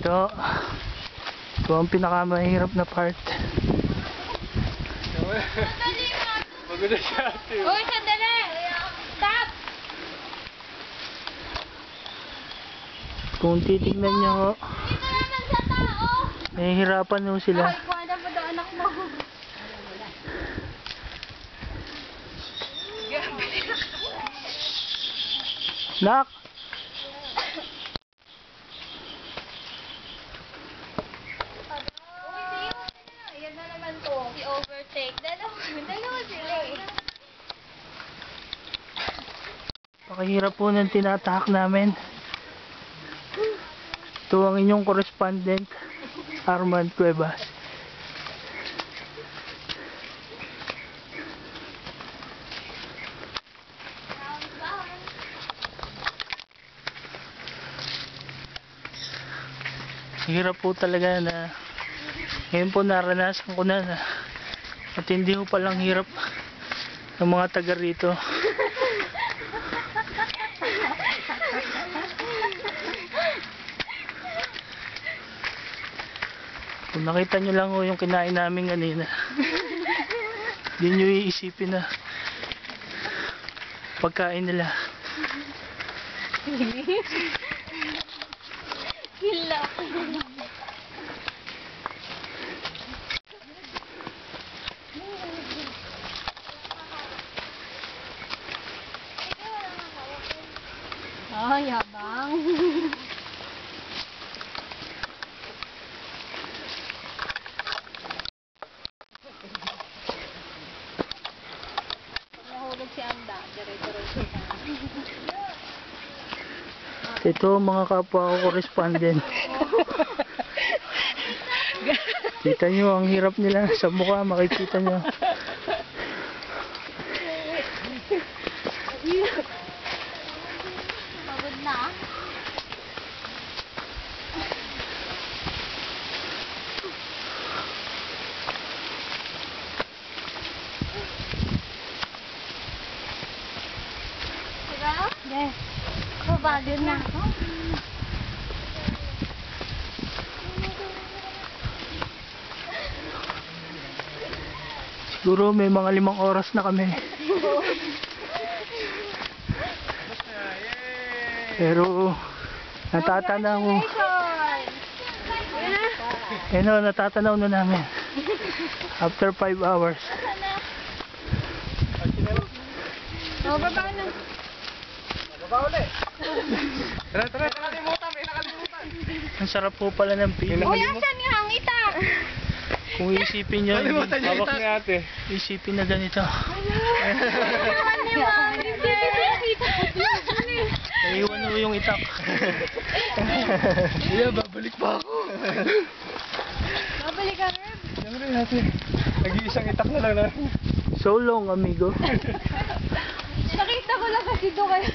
Ito ang pinakamahirap na part. Maganda siya ate. Uy, sandali! Stop! Kung titignan nyo, Dito naman sa tao! nahihirapan nyo sila. Ay, kuwada pa daw anak mo. Nak! Yan na naman to. Si overtake. Dalawa sila eh. Pakahirap po ng tinatahak namin. Ito ang inyong correspondent, Armand Cuevas. Hirap po talaga na ngayon po naranasan ko na at hindi ko palang hirap ng mga taga rito. Kung nakita nyo lang yung kinain namin kanina, hindi nyo iisipin na pagkain nila. Hila. Oh, yabang. Pag nahulog si Anda, dire-diretso ka. Ito mga kapwa ko correspondent. Kita nyo ang hirap nila sa mukha, makikita nyo. Pagod na. Diba? Yes. Pagod na. Siguro may mga 5 oras na kami. Pero natatanaw ko. Natatanaw na namin. After 5 hours. Oh, baba na. Baba ulit. Tara, nakalimutan. May nakalimutan. Ang sarap po pala ng feeling. Uy, asan nga ang itak? Kung isipin nyo, Nakalimutan niya hawak ni ate. isipin na ganito. Naiwan mo yung itak. Iya, babalik pa ako. Babalik ka, Herb. Siyempre ate. Nag-iisang itak na lang na. So long, amigo. Nakita ko lang kasi doon kayo.